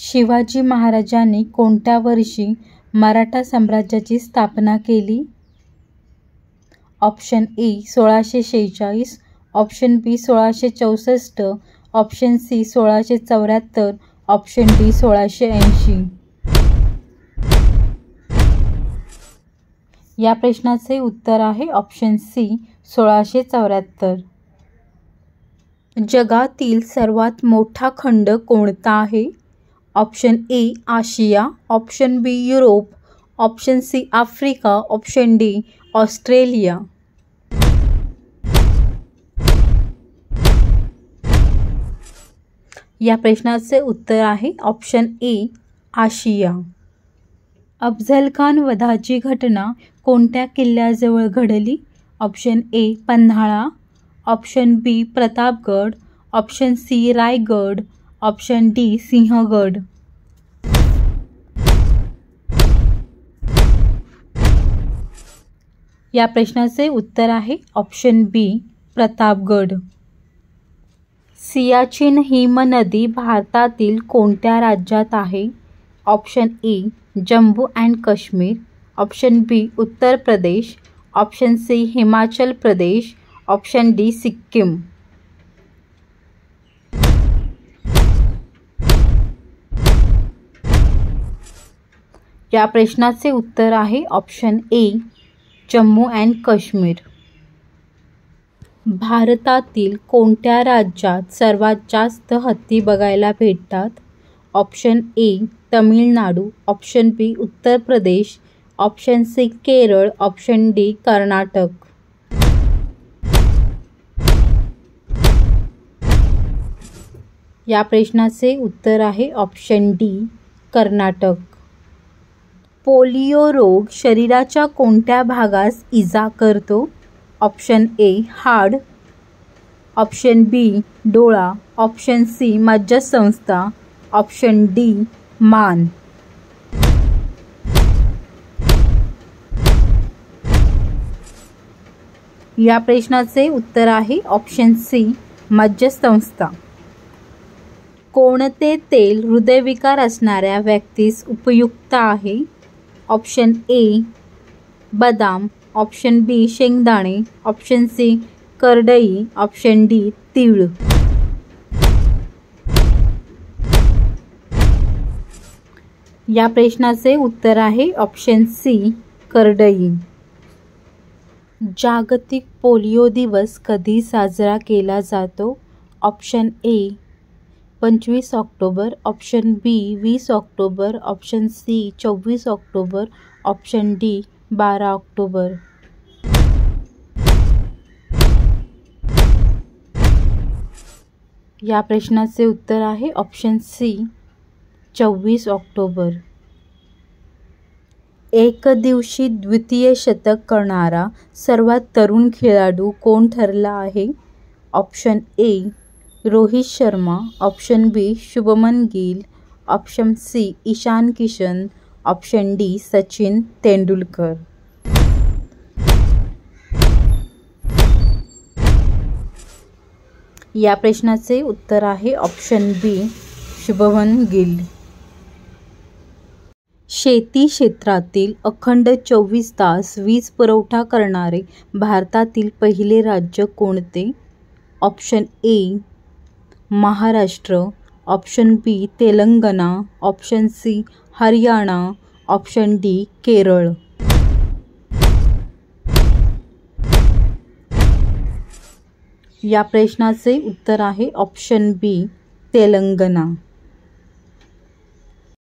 शिवाजी महाराजांनी कोणत्या वर्षी मराठा साम्राज्याची स्थापना केली? Option A 1646, option B 1664, option C 1674, option D 1680. या प्रश्नाचे उत्तर आहे ऑप्शन सी 1674. जगातील सर्वात मोठा खंड कोणता आहे? ऑप्शन ए आशिया, ऑप्शन बी युरोप, ऑप्शन सी आफ्रिका, ऑप्शन डी ऑस्ट्रेलिया. या प्रश्नाचे उत्तर आहे ऑप्शन ए आशिया. अफझल खान वधाची घटना कोणत्या किल्ल्याजवळ घडली? Option A Panhala, option B Pratapgad, option C Raigad, option D Sinhagad. या प्रश्नाचे उत्तर आहे ऑप्शन बी प्रतापगड. सियाचीन हिमनदी भारतातील कोणत्या राज्यात आहे? Option A Jammu and Kashmir, option B Uttar Pradesh, option C Himachal Pradesh, option D Sikkim. या प्रश्नाचे उत्तर आहे option A Jammu and Kashmir. भारतातील कोणत्या राज्यात सर्वात जास्त हत्ती बघायला भेटतात? Option A Tamil Nadu, option B Uttar Pradesh, option C Kerala, option D Karnataka. या प्रश्नाचे उत्तर आहे ऑप्शन डी कर्नाटक. पोलिओ रोग शरीराच्या कोणत्या भागास इजा करतो? ऑप्शन ए हाड, ऑप्शन बी डोळा, ऑप्शन सी मज्जासंस्था, ऑप्शन डी मान. या प्रश्नाचे उत्तर आहे ऑप्शन सी मज्जासंस्था. कोणते तेल हृदयविकार असणाऱ्या व्यक्तीस उपयुक्त आहे? ऑप्शन ए बदाम, ऑप्शन बी शेंगदाणे, ऑप्शन सी करडई, ऑप्शन डी तीळ. या प्रश्नाचे उत्तर आहे ऑप्शन सी करडई. जागतिक पोलिओ दिवस कधी साजरा केला जातो? Option A 25 October, option B 20 October, option C 24 October, option D 12 October. या प्रश्नाचे उत्तर आहे ऑप्शन सी 24 ऑक्टोबर. एकदिवशी द्वितीय शतक करणारा सर्वात तरुण खेळाडू कोण ठरला आहे? Option A Rohit Sharma, option B Shubman Gill, option C Ishan Kishan, option D Sachin Tendulkar. या प्रश्नाचे उत्तर आहे ऑप्शन बी शुभमन गिल. शेती क्षेत्रातील अखंड 24 तास वीज पुरवठा करणारे भारतातील पहिले राज्य कोणते? Option A Maharashtra, option B Telangana, option C Haryana, option D Kerala. या प्रश्नाचे उत्तर आहे ऑप्शन बी तेलंगणा.